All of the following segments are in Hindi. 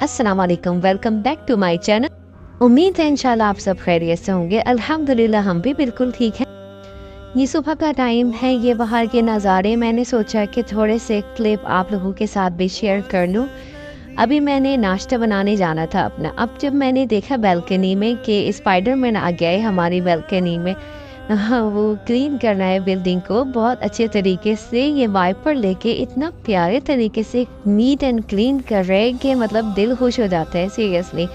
अस्सलाम वालेकुम, welcome back to my channel. उम्मीद है इंशाल्लाह आप सब खैरियत से होंगे। अल्हम्दुलिल्लाह हम भी बिल्कुल ठीक हैं। ये सुबह का टाइम है, ये बाहर के नज़ारे मैंने सोचा कि थोड़े से क्लिप आप लोगों के साथ भी शेयर कर लूँ। अभी मैंने नाश्ता बनाने जाना था अपना। अब जब मैंने देखा बालकनी में कि स्पाइडरमैन आ गया है हमारी बालकनी में, हाँ, वो क्लीन करना है बिल्डिंग को बहुत अच्छे तरीके से। ये वाइपर लेके इतना प्यारे तरीके से नीट एंड क्लीन कर रहे हैं कि मतलब दिल खुश हो जाता है सीरियसली।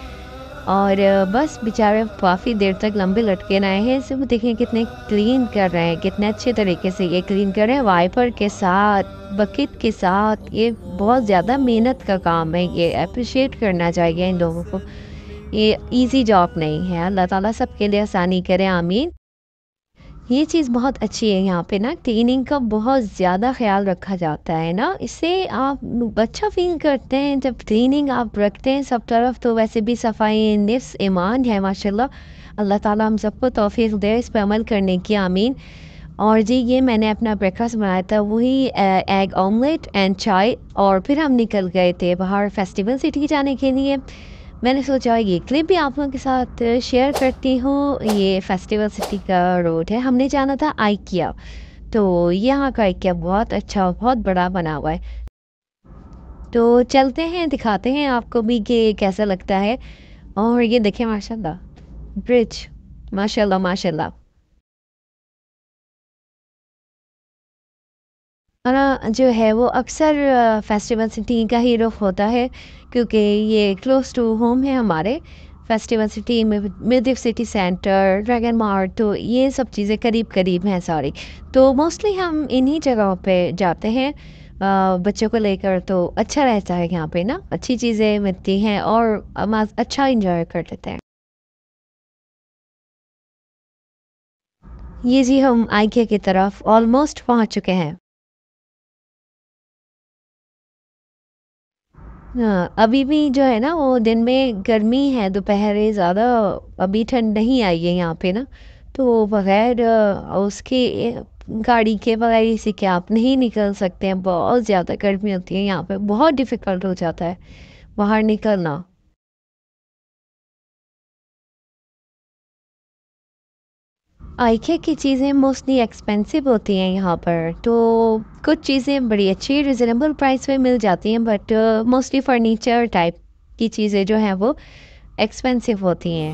और बस बेचारे काफ़ी देर तक लंबे लटके रहे हैं। सिर्फ देखें कितने क्लीन कर रहे हैं, कितने अच्छे तरीके से ये क्लीन कर रहे हैं वाइपर के साथ, बकेट के साथ। ये बहुत ज़्यादा मेहनत का काम है, ये अप्रिशिएट करना चाहिए इन लोगों को। ये इजी जॉब नहीं है। अल्लाह ताला सबके लिए आसानी करे, आमीन। ये चीज़ बहुत अच्छी है। यहाँ पे ना क्लीनिंग का बहुत ज़्यादा ख्याल रखा जाता है ना, इससे आप अच्छा फील करते हैं जब क्लीनिंग आप रखते हैं सब तरफ। तो वैसे भी सफाई निफ्स ईमान है माशाल्लाह। अल्लाह ताला हम सबको तौफीक दे इस पर अमल करने की, आमीन। और जी ये मैंने अपना ब्रेकफास्ट बनाया था, वही एग ऑमलेट एंड चाय। और फिर हम निकल गए थे बाहर फेस्टिवल सिटी जाने के लिए। मैंने सोचा ये क्लिप भी आप लोगों के साथ शेयर करती हूँ। ये फेस्टिवल सिटी का रोड है, हमने जाना था आइकिया। तो यहाँ का आइकिया बहुत अच्छा, बहुत बड़ा बना हुआ है। तो चलते हैं, दिखाते हैं आपको भी कि कैसा लगता है। और ये देखें माशाल्लाह ब्रिज, माशाल्लाह माशाल्लाह। हमारा जो है वो अक्सर फेस्टिवल सिटी का ही रुख होता है, क्योंकि ये क्लोज टू होम है हमारे। फेस्टिवल सिटी में मिडिव सिटी सेंटर, ड्रैगन मार्ट, तो ये सब चीज़ें करीब करीब हैं सारी। तो मोस्टली हम इन्हीं जगहों पे जाते हैं बच्चों को लेकर। तो अच्छा रहता है यहाँ पे ना, अच्छी चीज़ें मिलती हैं और हम अच्छा इंजॉय कर लेते हैं। ये जी हम आईके की तरफ ऑलमोस्ट पहुँच चुके हैं। हाँ, अभी भी जो है ना वो दिन में गर्मी है, दोपहर ज़्यादा अभी ठंड नहीं आई है यहाँ पे ना। तो बगैर उसके गाड़ी के बगैर इसी के आप नहीं निकल सकते हैं। बहुत ज़्यादा गर्मी होती है यहाँ पे, बहुत डिफ़िकल्ट हो जाता है बाहर निकलना। आइके की चीज़ें मोस्टली एक्सपेंसिव होती हैं यहाँ पर। तो कुछ चीज़ें बड़ी अच्छी रिजनेबल प्राइस पे मिल जाती हैं, बट मोस्टली फर्नीचर टाइप की चीज़ें जो हैं वो एक्सपेंसिव होती हैं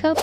कब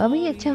अभी अच्छा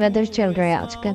वेदर चल रहा है आजकल।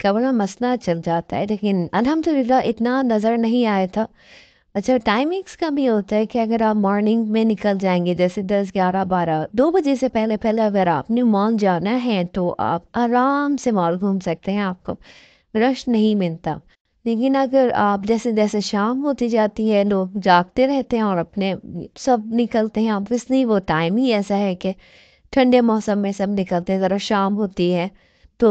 का बड़ा मसला चल जाता है, लेकिन अल्हम्दुलिल्लाह इतना नज़र नहीं आया था। अच्छा टाइमिंग्स का भी होता है कि अगर आप मॉर्निंग में निकल जाएंगे जैसे 10 11 12 2 बजे से पहले पहले अगर आपने मॉल जाना है तो आप आराम से मॉल घूम सकते हैं, आपको रश नहीं मिलता। लेकिन अगर आप जैसे जैसे शाम होती जाती है, लोग जागते रहते हैं और अपने सब निकलते हैं। ऑब्वियसली वो टाइम ही ऐसा है कि ठंडे मौसम में सब निकलते हैं, ज़रा शाम होती है तो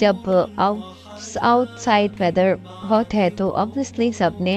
जब आउटसाइड वेदर हॉट है तो ऑब्वियसली सब ने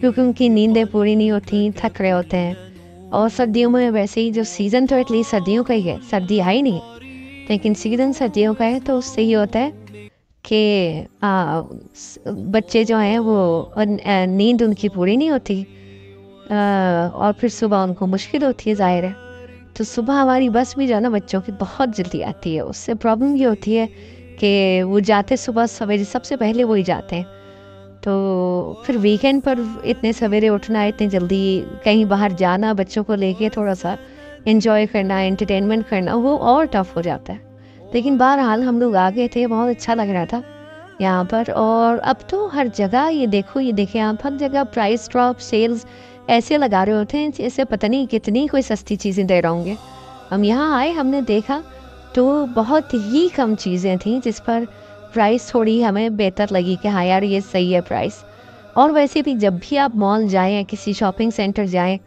क्योंकि उनकी नींदें पूरी नहीं होती, थक रहे होते हैं। और सर्दियों में वैसे ही जो सीज़न तो एटलीस्ट सर्दियों का ही है, सर्दी आई नहीं है, लेकिन सीज़न सर्दियों का है, तो उससे ये होता है कि बच्चे जो हैं वो नींद उनकी पूरी नहीं होती, और फिर सुबह उनको मुश्किल होती है, ज़ाहिर है। तो सुबह हमारी बस भी जो है ना बच्चों की बहुत जल्दी आती है। उससे प्रॉब्लम ये होती है कि वो जाते सुबह सवेरे, सबसे पहले वो ही जाते हैं। तो फिर वीकेंड पर इतने सवेरे उठना, इतने जल्दी कहीं बाहर जाना, बच्चों को लेके थोड़ा सा एंजॉय करना, एंटरटेनमेंट करना, वो और टफ हो जाता है। लेकिन बहरहाल हम लोग आ गए थे, बहुत अच्छा लग रहा था यहाँ पर। और अब तो हर जगह ये देखो, ये देखें आप, हर जगह प्राइस ड्रॉप, सेल्स ऐसे लगा रहे होते हैं जैसे पता नहीं कितनी कोई सस्ती चीज़ें दे रहे होंगे। हम यहाँ आए, हमने देखा तो बहुत ही कम चीज़ें थीं जिस पर प्राइस थोड़ी हमें बेहतर लगी कि हाँ यार ये सही है प्राइस। और वैसे भी जब भी आप मॉल जाएं या किसी शॉपिंग सेंटर जाएं,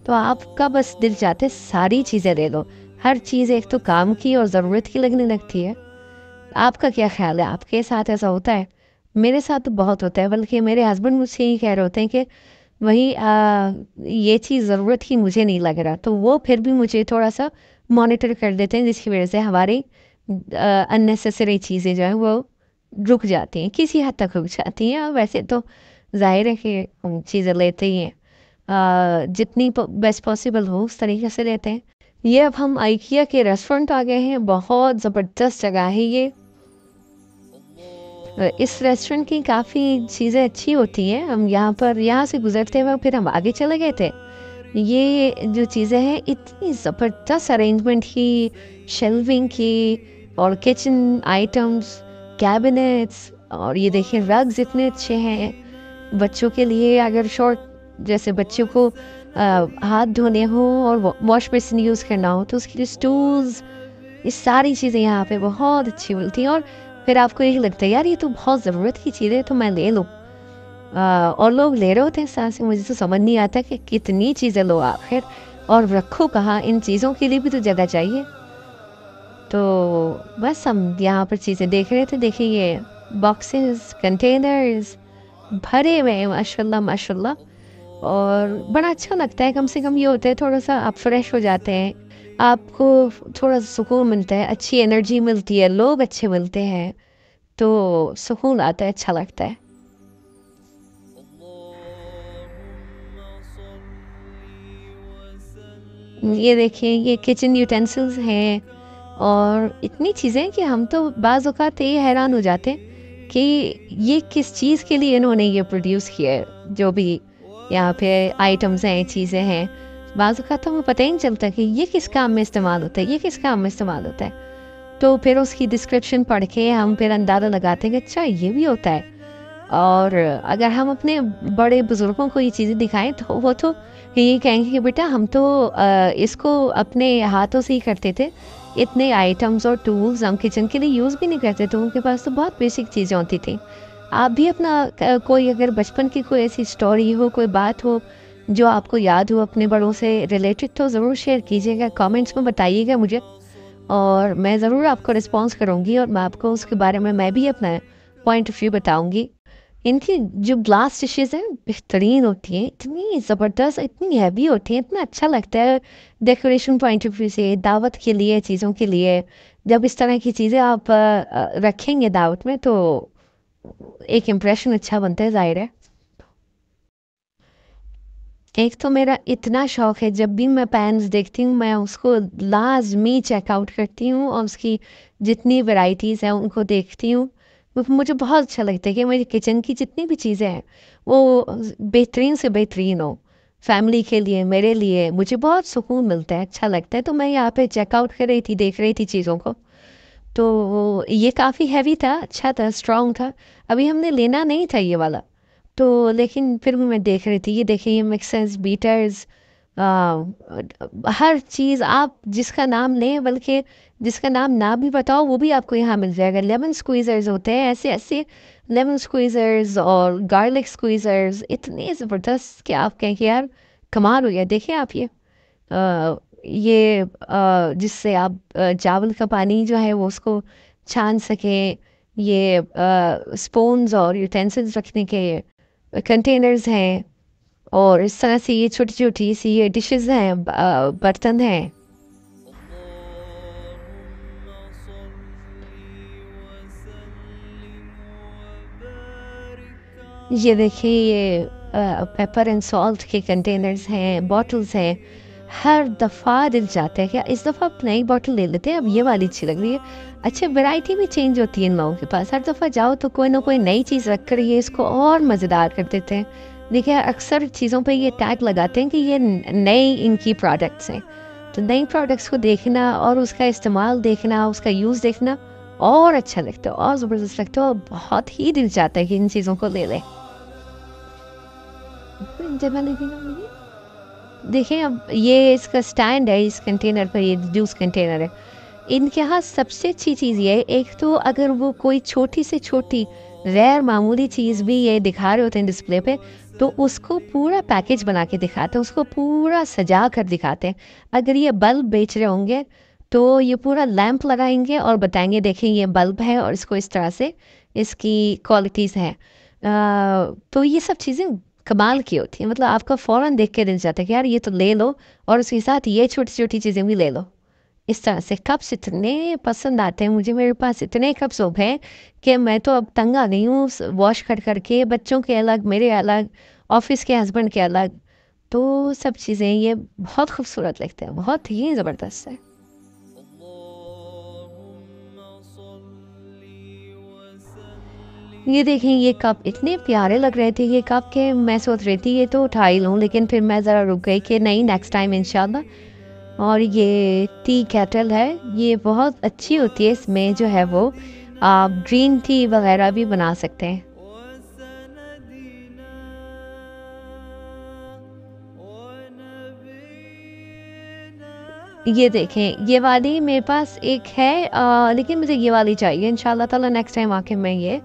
तो आपका बस दिल चाहते सारी चीज़ें ले लो। हर चीज़ एक तो काम की और ज़रूरत की लगने लगती है। आपका क्या ख्याल है, आपके साथ ऐसा होता है? मेरे साथ तो बहुत होता है, बल्कि मेरे हस्बैंड मुझसे यही कह रहे होते हैं कि वही ये चीज़ ज़रूरत की मुझे नहीं लग रहा, तो वो फिर भी मुझे थोड़ा सा मॉनिटर कर देते हैं, जिसकी वजह से हमारी अननेसेसरी चीज़ें जो हैं वो रुक जाती हैं, किसी हद तक रुक जाती हैं। और वैसे तो जाहिर है कि हम चीज़ें लेते ही हैं, जितनी बेस्ट पॉसिबल हो उस तरीके से लेते हैं। ये अब हम आइकिया के रेस्टोरेंट आ गए हैं, बहुत ज़बरदस्त जगह है ये। इस रेस्टोरेंट की काफ़ी चीज़ें अच्छी होती हैं। हम यहाँ से गुजरते हुए फिर हम आगे चले गए थे। ये जो चीज़ें हैं इतनी ज़बरदस्त अरेंजमेंट की, शेल्विंग की, और किचन आइटम्स, कैबिनेट्स, और ये देखिए रग्स इतने अच्छे हैं बच्चों के लिए। अगर शॉर्ट जैसे बच्चों को हाथ धोने हो और वॉश बेसिन यूज़ करना हो तो उसके लिए स्टूल्स, ये सारी चीज़ें यहाँ पे बहुत अच्छी मिलती हैं। और फिर आपको यही लगता है यार ये तो बहुत ज़रूरत की चीज़ है, तो मैं ले लूँ। और लोग ले रहे होते हैं साथ से, मुझे तो समझ नहीं आता कि कितनी चीज़ें लो आखिर, और रखो कहाँ, इन चीज़ों के लिए भी तो जगह चाहिए। तो बस हम यहाँ पर चीज़ें देख रहे थे। देखिए ये बॉक्सेस, कंटेनर्स भरे हुए हैं, माशाल्लाह माशाल्लाह। और बड़ा अच्छा लगता है, कम से कम ये होता है थोड़ा सा आप फ्रेश हो जाते हैं, आपको थोड़ा सुकून मिलता है, अच्छी एनर्जी मिलती है, लोग अच्छे मिलते हैं, तो सुकून आता है, अच्छा लगता है। ये देखिए ये किचन यूटेंसिल्स हैं, और इतनी चीज़ें कि हम तो बाज़ औक़ात ये हैरान हो जाते हैं कि ये किस चीज़ के लिए इन्होंने ये प्रोड्यूस किया है। जो भी यहाँ पे आइटम्स हैं, चीज़ें हैं, बाज़ औक़ात तो हमें पता ही नहीं चलता कि ये किस काम में इस्तेमाल होता है, ये किस काम में इस्तेमाल होता है। तो फिर उसकी डिस्क्रिप्शन पढ़ के हम फिर अंदाज़ा लगाते हैं कि अच्छा ये भी होता है। और अगर हम अपने बड़े बुज़ुर्गों को ये चीज़ें दिखाएं तो वो तो ये कहेंगे कि बेटा हम तो इसको अपने हाथों से ही करते थे, इतने आइटम्स और टूल्स हम किचन के लिए यूज़ भी नहीं करते थे, उनके पास तो बहुत बेसिक चीज़ें होती थी। आप भी अपना कोई अगर बचपन की कोई ऐसी स्टोरी हो, कोई बात हो जो आपको याद हो अपने बड़ों से रिलेटेड, तो ज़रूर शेयर कीजिएगा, कमेंट्स में बताइएगा मुझे, और मैं ज़रूर आपको रिस्पॉन्स करूँगी, और मैं आपको उसके बारे में मैं भी अपना पॉइंट ऑफ व्यू बताऊँगी। इनकी जो ग्लास डिशेज़ हैं बेहतरीन होती हैं, इतनी ज़बरदस्त, इतनी हैवी होती हैं, इतना अच्छा लगता है डेकोरेशन पॉइंट ऑफ व्यू से, दावत के लिए, चीज़ों के लिए। जब इस तरह की चीज़ें आप रखेंगे दावत में, तो एक इम्प्रेशन अच्छा बनता है, ज़ाहिर है। एक तो मेरा इतना शौक है, जब भी मैं पैन्स देखती हूँ मैं उसको लाजमी चेकआउट करती हूँ, और उसकी जितनी वैरायटीज़ हैं उनको देखती हूँ। मुझे बहुत अच्छा लगता है कि मेरी किचन की जितनी भी चीज़ें हैं वो बेहतरीन से बेहतरीन हो, फैमिली के लिए, मेरे लिए। मुझे बहुत सुकून मिलता है, अच्छा लगता है। तो मैं यहाँ पे चेकआउट कर रही थी, देख रही थी चीज़ों को, तो ये काफ़ी हैवी था, अच्छा था, स्ट्रॉन्ग था। अभी हमने लेना नहीं था ये वाला, तो लेकिन फिर भी मैं देख रही थी। ये देखिए ये मिक्सर्स, बीटर्स, हर चीज़ आप जिसका नाम लें, बल्कि जिसका नाम ना भी बताओ वो भी आपको यहाँ मिल जाएगा। लेमन स्क्वीज़र्स होते हैं, ऐसे ऐसे लेमन स्क्वीज़र्स और गार्लिक स्क्वीज़र्स, इतने ज़बरदस्त कि आप कहें कि यार कमाल हो गया। देखिए आप ये जिससे आप चावल का पानी जो है वो उसको छान सके, ये स्पून्स और यूटेंसिल्स रखने के कंटेनर्स हैं, और इस तरह से ये छोटी छोटी सी ये डिशेस हैं, बर्तन हैं। ये देखिए ये पेपर एंड सॉल्ट के कंटेनर्स हैं, बॉटल्स हैं। हर दफ़ा दिल चाहता है कि इस दफ़ा आप नई बॉटल ले लेते हैं, अब ये वाली अच्छी लग रही है। अच्छा, वैरायटी भी चेंज होती है इन लोगों के पास, हर दफ़ा जाओ तो कोई ना कोई नई चीज़ रख कर ये इसको और मज़ेदार कर देते हैं। देखिए अक्सर चीज़ों पे ये टैग लगाते हैं कि ये नई इनकी प्रोडक्ट्स हैं, तो नई प्रोडक्ट्स को देखना और उसका इस्तेमाल देखना, उसका यूज़ देखना और अच्छा लगता है और ज़बरदस्त लगता है, और बहुत ही दिल चाहता है कि इन चीज़ों को ले लें। देखें अब ये इसका स्टैंड है, इस कंटेनर पर, ये जूस कंटेनर है। इनके यहाँ सबसे अच्छी चीज़ ये है, एक तो अगर वो कोई छोटी से छोटी गैर मामूली चीज़ भी ये दिखा रहे होते हैं डिस्प्ले पे, तो उसको पूरा पैकेज बना के दिखाते हैं, उसको पूरा सजा कर दिखाते हैं। अगर ये बल्ब बेच रहे होंगे तो ये पूरा लैंप लगाएंगे और बताएंगे देखें ये बल्ब है और इसको इस तरह से इसकी क्वालिटीज़ हैं। तो ये सब चीज़ें कमाल की होती है, मतलब आपका फ़ौरन देख के दिल जाता है कि यार ये तो ले लो, और उसके साथ ये छोटी छोटी चीज़ें भी ले लो। इस तरह से कप्स इतने पसंद आते हैं मुझे, मेरे पास इतने कप्स हो गए कि मैं तो अब तंग आ गई हूँ वॉश कर करके, बच्चों के अलग, मेरे अलग, ऑफिस के हस्बैंड के अलग। तो सब चीज़ें ये बहुत खूबसूरत लगते हैं, बहुत ही ज़बरदस्त है। ये देखें ये कप इतने प्यारे लग रहे थे ये कप के, मैं सोच रही थी ये तो उठा ही लूँ, लेकिन फिर मैं ज़रा रुक गई कि नहीं, नेक्स्ट टाइम इंशाल्लाह। और ये टी केटल है, ये बहुत अच्छी होती है, इसमें जो है वो आप ग्रीन टी वगैरह भी बना सकते हैं। ये देखें ये वाली मेरे पास एक है, लेकिन मुझे ये वाली चाहिए, इंशाल्लाह ताला नेक्स्ट टाइम आके मैं ये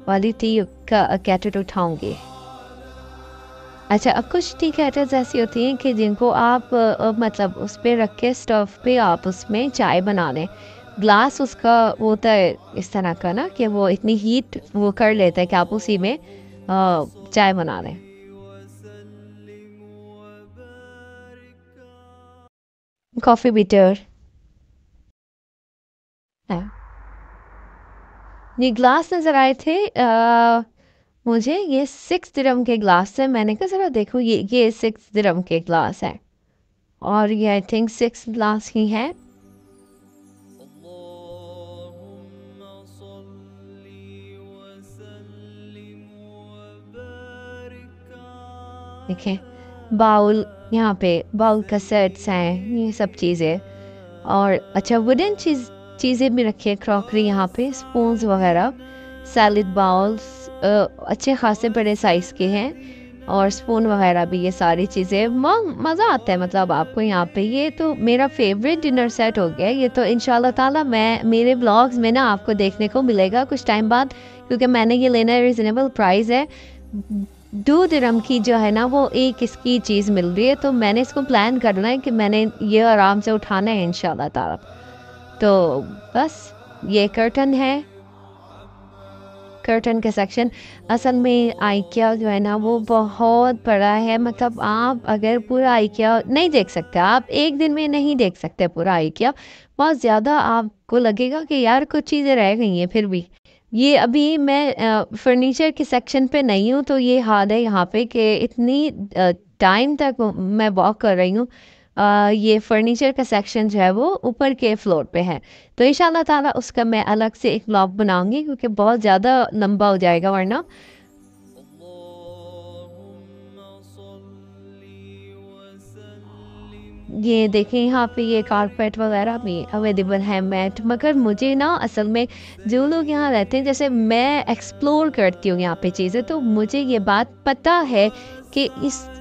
वाली टी का कैटल उठाऊंगी। अच्छा, अब कुछ टी कैटल्स ऐसी होती हैं कि जिनको आप मतलब उस पर रख के स्टोव पे आप उसमें चाय बना लें। ग्लास उसका वो होता है इस तरह का ना कि वो इतनी हीट वो कर लेता है कि आप उसी में चाय बना लें। कॉफ़ी बीटर है। ये ग्लास नज़र आए थे मुझे, ये 6 दिरहम के ग्लास है। मैंने कहा ज़रा देखो ये 6 दिरहम के ग्लास है, और ये आई थिंक 6 ग्लास ही है। देखें बाउल, यहाँ पे बाउल का सेट्स हैं, ये सब चीज़ें। और अच्छा वुडन चीज़ें भी रखी है, क्रॉकरी यहाँ पे, स्पून्स वगैरह, सैलिड बाउल्स अच्छे खासे बड़े साइज़ के हैं, और स्पून वगैरह भी, ये सारी चीज़ें मज़ा आता है मतलब आपको यहाँ पे। ये तो मेरा फेवरेट डिनर सेट हो गया ये तो, इंशाल्लाह ताला मैं मेरे ब्लॉग्स में ना आपको देखने को मिलेगा कुछ टाइम बाद, क्योंकि मैंने ये लेना है, रिजनेबल प्राइस है, 2 दिरहम की जो है ना वो एक इसकी चीज़ मिल रही है। तो मैंने इसको प्लान करना है कि मैंने ये आराम से उठाना है इंशाल्लाह ताला। तो बस ये कर्टन है, कर्टन का सेक्शन। असल में आइकिया जो है ना वो बहुत बड़ा है, मतलब आप अगर पूरा आइकिया नहीं देख सकते, आप एक दिन में नहीं देख सकते पूरा आइकिया, बहुत ज़्यादा आपको लगेगा कि यार कुछ चीज़ें रह गई हैं। फिर भी ये अभी मैं फर्नीचर के सेक्शन पे नहीं हूँ, तो ये हाल है यहाँ पे कि इतनी टाइम तक मैं वॉक कर रही हूँ। ये फर्नीचर का सेक्शन जो है वो ऊपर के फ्लोर पे है, तो इंशाल्लाह ताला उसका मैं अलग से एक व्लॉग बनाऊंगी, क्योंकि बहुत ज़्यादा लंबा हो जाएगा वरना। ये देखें यहाँ पे ये कारपेट वगैरह भी अवेलेबल है, मैट। मगर मुझे ना असल में जो लोग यहाँ रहते हैं, जैसे मैं एक्सप्लोर करती हूँ यहाँ पे चीज़ें, तो मुझे ये बात पता है कि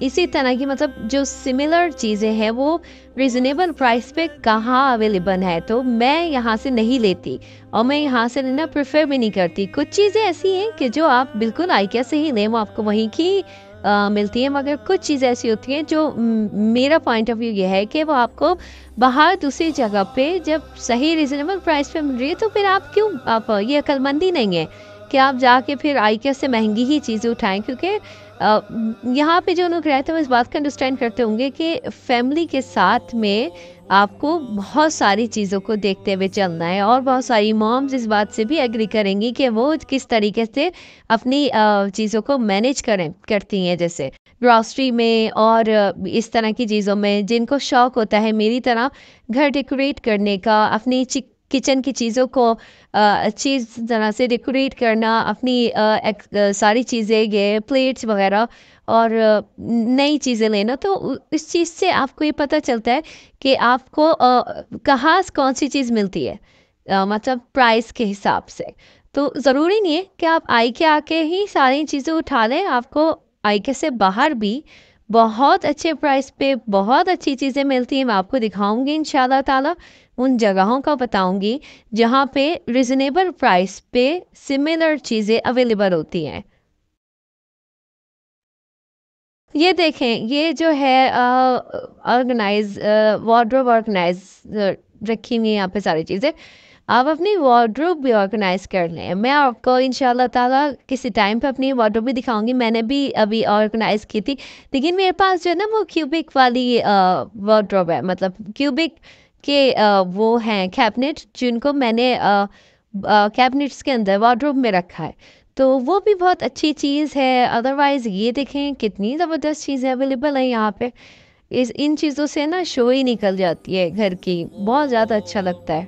इसी तरह की मतलब जो सिमिलर चीज़ें हैं वो रिजनेबल प्राइस पे कहाँ अवेलेबल है, तो मैं यहाँ से नहीं लेती, और मैं यहाँ से लेना प्रेफर भी नहीं करती। कुछ चीज़ें ऐसी हैं कि जो आप बिल्कुल आइकिया से ही लें, वो आपको वहीं की मिलती हैं, मगर कुछ चीज़ें ऐसी होती हैं जो मेरा पॉइंट ऑफ व्यू ये है कि वो आपको बाहर दूसरी जगह पे जब सही रीज़नेबल प्राइस पे मिल रही है, तो फिर आप क्यों, आप ये अक्लमंदी नहीं है कि आप जाके फिर आईकिया से महंगी ही चीज़ें उठाएं, क्योंकि यहाँ पे जो लोग रहते हैं वो इस बात का अंडरस्टैंड करते होंगे कि फैमिली के साथ में आपको बहुत सारी चीज़ों को देखते हुए चलना है, और बहुत सारी मॉम्स इस बात से भी एग्री करेंगी कि वो किस तरीके से अपनी चीज़ों को मैनेज करती हैं, जैसे ग्रॉसरी में और इस तरह की चीज़ों में। जिनको शौक होता है मेरी तरह घर डेकोरेट करने का, अपनी किचन की चीज़ों को अच्छी तरह से डेकोरेट करना, अपनी सारी चीज़ें, ये प्लेट्स वगैरह और नई चीज़ें लेना, तो इस चीज़ से आपको ये पता चलता है कि आपको कहाँ कौन सी चीज़ मिलती है, मतलब प्राइस के हिसाब से। तो ज़रूरी नहीं है कि आप आईके आके ही सारी चीज़ें उठा लें, आपको आईके से बाहर भी बहुत अच्छे प्राइस पे बहुत अच्छी चीज़ें मिलती हैं। मैं आपको दिखाऊंगी इंशाल्लाह ताला, उन जगहों का बताऊंगी जहाँ पे रिजनेबल प्राइस पे सिमिलर चीज़ें अवेलेबल होती हैं। ये देखें, ये जो है ऑर्गेनाइज वार्डरोब ऑर्गेनाइज रखी हुई है यहाँ पे सारी चीज़ें। आप अपनी वार्डरोब भी ऑर्गेनाइज कर लें। मैं आपको इंशाल्लाह ताला किसी टाइम पे अपनी वार्डरोब भी दिखाऊंगी। मैंने भी अभी ऑर्गेनाइज की थी, लेकिन मेरे पास जो है ना वो क्यूबिक वाली वार्डरोब है, मतलब क्यूबिक के वो हैं कैबिनेट, जिनको मैंने कैबिनेट्स के अंदर वार्डरोब में रखा है। तो वो भी बहुत अच्छी चीज़ है। अदरवाइज़ ये देखें कितनी ज़बरदस्त चीज़ें अवेलेबल हैं यहाँ पे। इस इन चीज़ों से ना शो ही निकल जाती है घर की, बहुत ज़्यादा अच्छा लगता है।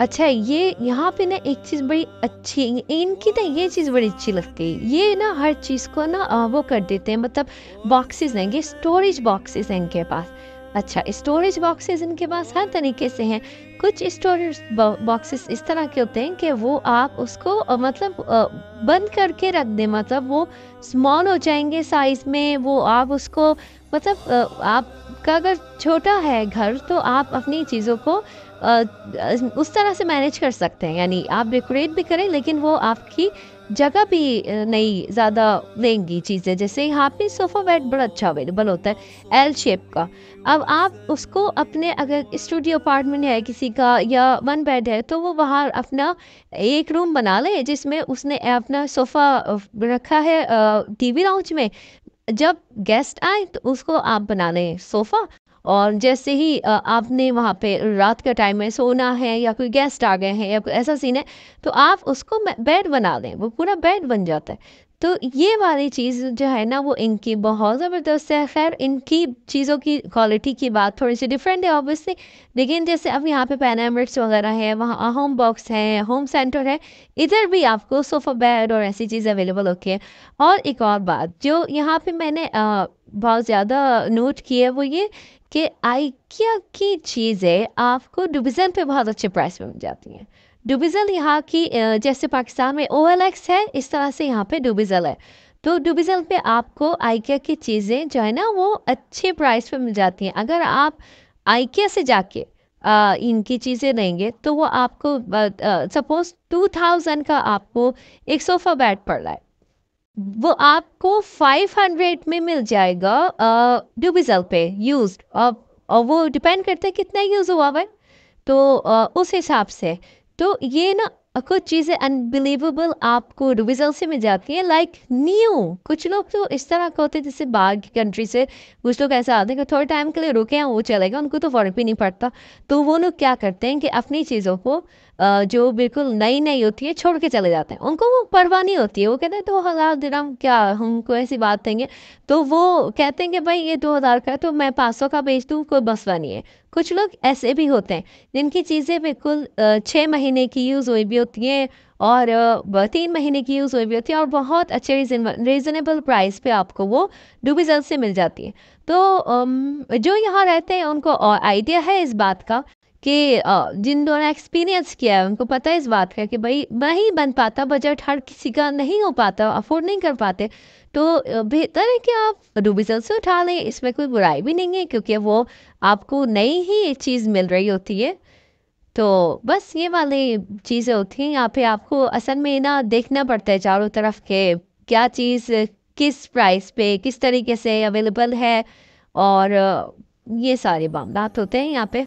अच्छा, ये यहाँ पे ना एक चीज़ बड़ी अच्छी, इनकी ना ये चीज़ बड़ी अच्छी लगती है। ये ना हर चीज़ को ना वो कर देते हैं, मतलब बॉक्सेस हैं, ये स्टोरेज बॉक्सेस हैं इनके पास। अच्छा, स्टोरेज बॉक्सेस इनके पास हर तरीके से हैं। कुछ स्टोरेज बॉक्सेस इस तरह के होते हैं कि वो आप उसको मतलब बंद करके रख दें, मतलब वो स्मॉल हो जाएंगे साइज़ में, वो आप उसको मतलब आपका अगर छोटा है घर तो आप अपनी चीज़ों को उस तरह से मैनेज कर सकते हैं। यानी आप डेकोरेट भी करें, लेकिन वो आपकी जगह भी नहीं ज़्यादा लेंगी चीज़ें। जैसे यहाँ पे सोफ़ा बेड बड़ा अच्छा अवेलेबल होता है एल शेप का। अब आप उसको अपने, अगर स्टूडियो अपार्टमेंट है किसी का या वन बेड है, तो वो बाहर अपना एक रूम बना ले जिसमें उसने अपना सोफ़ा रखा है टीवी लाउंज में। जब गेस्ट आए तो उसको आप बना लें सोफ़ा, और जैसे ही आपने वहाँ पे रात का टाइम में सोना है या कोई गेस्ट आ गए हैं या कोई ऐसा सीन है, तो आप उसको बेड बना लें, वो पूरा बेड बन जाता है। तो ये वाली चीज़ जो है ना वो इनकी बहुत ज़बरदस्त है। खैर, इनकी चीज़ों की क्वालिटी की बात थोड़ी सी डिफरेंट है ऑब्वियसली, लेकिन जैसे अब यहाँ पे पैनामिट्स वगैरह है, वहाँ होम बॉक्स है, होम सेंटर है, इधर भी आपको सोफ़ा बेड और ऐसी चीज़ें अवेलेबल होती है। और एक और बात जो यहाँ पे मैंने बहुत ज़्यादा नोट की है, वो ये कि आइकिया की चीज़ें आपको डुबिज़ल पे बहुत अच्छे प्राइस में मिल जाती हैं। डुबिज़ल यहाँ की जैसे पाकिस्तान में OLX है, इस तरह से यहाँ पे डुबिज़ल है। तो डुबिज़ल पे आपको आइकिया की चीज़ें जो है ना वो अच्छे प्राइस पे मिल जाती हैं। अगर आप आइकिया से जाके इनकी चीज़ें लेंगे तो वो आपको सपोज़ 2000 का आपको एक सोफ़ा बेड पड़ रहा है, वो आपको 500 में मिल जाएगा डुबिज़ल पे यूज्ड। और वो डिपेंड करता है कितना यूज़ हुआ हुआ है, तो उस हिसाब से। तो ये ना कुछ चीज़ें अनबिलीवेबल आपको डुबिज़ल से मिल जाती हैं, लाइक न्यू। कुछ लोग तो इस तरह का होते हैं, जैसे बाहर की कंट्री से कुछ लोग ऐसा आते हैं कि थोड़े टाइम के लिए रुके हैं, वो चलेगा, उनको तो फ़र्क भी नहीं पड़ता। तो वो लोग क्या करते हैं कि अपनी चीज़ों को जो बिल्कुल नई नई होती है छोड़ के चले जाते हैं। उनको वो परवाह नहीं होती है, वो कहते हैं 2000 दिरहम क्या हमको ऐसी बात देंगे। तो वो कहते हैं कि भाई ये 2000 का है तो मैं 500 का बेच दूँ, कोई मसला नहीं है। कुछ लोग ऐसे भी होते हैं जिनकी चीज़ें बिल्कुल 6 महीने की यूज़ हुई भी होती हैं और 3 महीने की यूज़ हुई भी होती है, और बहुत अच्छे रीज़नेबल प्राइस पे आपको वो डुबिज़ल से मिल जाती है। तो जो यहाँ रहते हैं उनको आइडिया है इस बात का कि जिन लोगों ने एक्सपीरियंस किया है उनको पता है इस बात का कि भाई नहीं बन पाता, बजट हर किसी का नहीं हो पाता, अफोर्ड नहीं कर पाते। तो बेहतर है कि आप रूबी से उठा लें, इसमें कोई बुराई भी नहीं है क्योंकि वो आपको नई ही चीज़ मिल रही होती है। तो बस ये वाली चीज़ें होती हैं, यहाँ पे आपको असल में ना देखना पड़ता है चारों तरफ के क्या चीज़ किस प्राइस पे किस तरीके से अवेलेबल है, और ये सारे मामलात होते हैं यहाँ पे।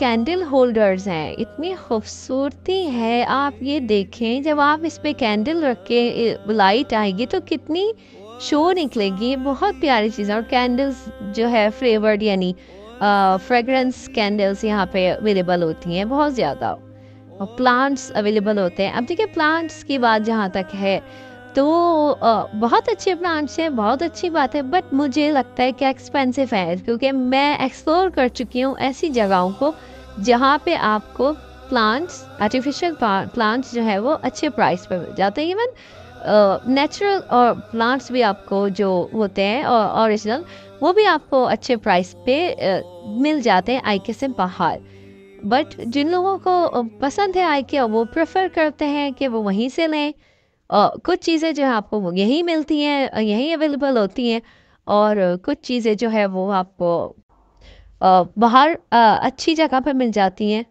कैंडल होल्डर्स हैं, इतनी खूबसूरती है, आप ये देखें जब आप इस पे कैंडल रख के लाइट आएगी तो कितनी शो निकलेगी। बहुत प्यारी चीज़ है। और कैंडल्स जो है फ्लेवर्ड यानी फ्रेगरेंस कैंडल्स यहाँ पे अवेलेबल होती हैं बहुत ज़्यादा, और प्लांट्स अवेलेबल होते हैं। अब देखिए प्लांट्स की बात जहाँ तक है तो बहुत अच्छे प्लांट्स हैं, बहुत अच्छी बात है, बट मुझे लगता है कि एक्सपेंसिव है क्योंकि मैं एक्सप्लोर कर चुकी हूँ ऐसी जगहों को जहाँ पे आपको प्लांट्स आर्टिफिशियल प्लांट्स जो है वो अच्छे प्राइस पे मिल जाते हैं। इवन नेचुरल और प्लांट्स भी आपको जो होते हैं और ओरिजिनल वो भी आपको अच्छे प्राइस पे मिल जाते हैं आईके से बाहर। बट जिन लोगों को पसंद है आईके वो प्रेफर करते हैं कि वो वहीं से लें। कुछ चीज़ें जो है आपको वो यहीं मिलती हैं, यहीं अवेलेबल होती हैं, और कुछ चीज़ें जो है वो आपको बाहर अच्छी जगह पर मिल जाती हैं।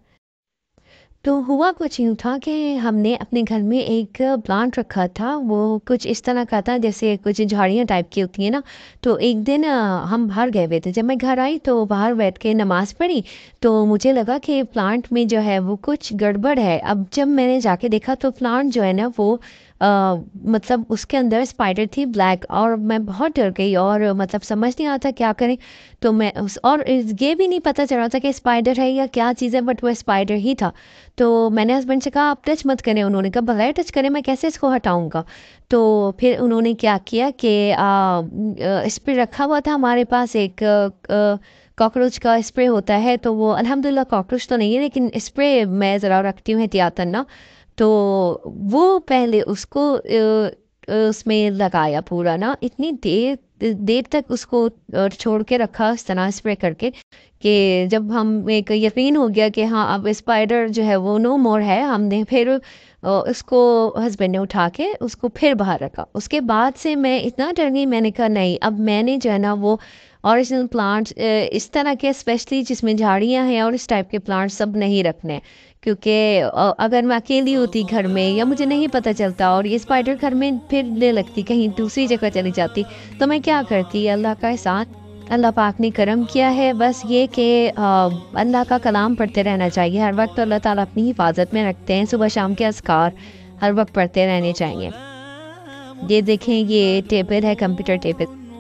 तो हुआ कुछ यूँ था कि हमने अपने घर में एक प्लांट रखा था, वो कुछ इस तरह का था जैसे कुछ झाड़ियाँ टाइप की होती हैं ना। तो एक दिन हम बाहर गए हुए थे, जब मैं घर आई तो बाहर बैठ के नमाज़ पढ़ी, तो मुझे लगा कि प्लांट में जो है वो कुछ गड़बड़ है। अब जब मैंने जाके देखा तो प्लांट जो है ना वो मतलब उसके अंदर स्पाइडर थी ब्लैक, और मैं बहुत डर गई और मतलब समझ नहीं आता क्या करें। तो मैं ये भी नहीं पता चल रहा था कि स्पाइडर है या क्या चीज़ है, बट वो स्पाइडर ही था। तो मैंने हस्बैंड से कहा आप टच मत करें, उन्होंने कहा बगैर टच करें मैं कैसे इसको हटाऊंगा। तो फिर उन्होंने क्या किया कि इस पर रखा हुआ था हमारे पास एक कॉकरोच का स्प्रे होता है, तो वो अल्हम्दुलिल्लाह कॉकरोच तो नहीं है लेकिन स्प्रे मैं ज़रा रखती हूँ एहतियातन ना। तो वो पहले उसको उसमें लगाया पूरा ना, इतनी देर देर तक उसको छोड़ के रखा इस तरह स्प्रे करके कि जब हम एक यकीन हो गया कि हाँ अब स्पाइडर जो है वो नो मोर है, हमने फिर उसको हस्बैंड ने उठा के उसको फिर बाहर रखा। उसके बाद से मैं इतना डर गई, मैंने कहा नहीं अब मैंने जो है ना वो ओरिजिनल प्लांट्स इस तरह के स्पेशली जिसमें झाड़ियाँ हैं और इस टाइप के प्लांट्स सब नहीं रखने, क्योंकि अगर मैं अकेली होती घर में या मुझे नहीं पता चलता और ये स्पाइडर घर में फिरने लगती कहीं दूसरी जगह चली जाती तो मैं क्या करती। अल्लाह का एहसान, अल्लाह पाक ने करम किया है। बस ये कि अल्लाह का कलाम पढ़ते रहना चाहिए हर वक्त, अल्लाह ताला अपनी हिफाजत में रखते हैं। सुबह शाम के अस्कार हर वक्त पढ़ते रहने चाहिए। ये देखें ये टेबल है, कंप्यूटर टेबल।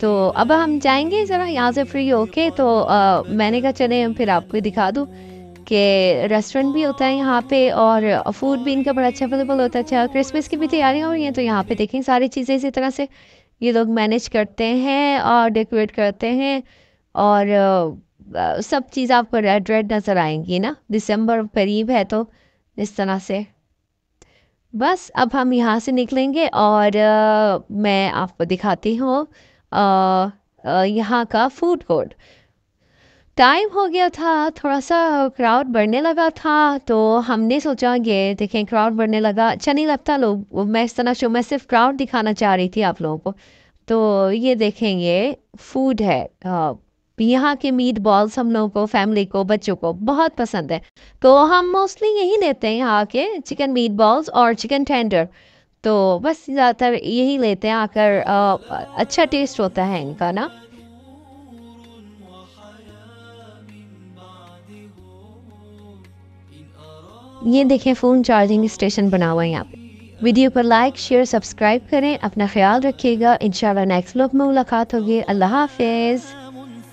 तो अब हम जाएंगे ज़रा यहाँ से फ्री होके, तो मैंने कहा चले फिर आपको दिखा दूँ कि रेस्टोरेंट भी होता है यहाँ पे और फूड भी इनका बड़ा अच्छा अवेलेबल होता है। अच्छा क्रिसमस की भी तैयारियाँ हो रही हैं तो यहाँ पे देखें सारी चीज़ें इसी तरह से ये लोग मैनेज करते हैं और डेकोरेट करते हैं, और सब चीज़ आपको रेड रेड नज़र आएंगी ना, दिसंबर करीब है तो इस तरह से। बस अब हम यहाँ से निकलेंगे और मैं आपको दिखाती हूँ यहाँ का फूड कोर्ट। टाइम हो गया था, थोड़ा सा क्राउड बढ़ने लगा था, तो हमने सोचा ये देखें क्राउड बढ़ने लगा, अच्छा नहीं लगता लोग, मैं इस तरह शो मैं सिर्फ क्राउड दिखाना चाह रही थी आप लोगों को। तो ये देखें ये फूड है, यहाँ के मीट बॉल्स हम लोगों को फैमिली को बच्चों को बहुत पसंद है, तो हम मोस्टली यही लेते हैं यहाँ के चिकन मीट बॉल्स और चिकन टेंडर। तो बस ज़्यादातर यही लेते हैं आकर, अच्छा टेस्ट होता है इनका ना। ये देखें फ़ोन चार्जिंग स्टेशन बना हुआ है यहाँ पे। वीडियो पर लाइक शेयर सब्सक्राइब करें, अपना ख्याल रखिएगा। इंशाल्लाह नेक्स्ट व्लॉग में मुलाकात होगी। अल्लाह हाफिज़।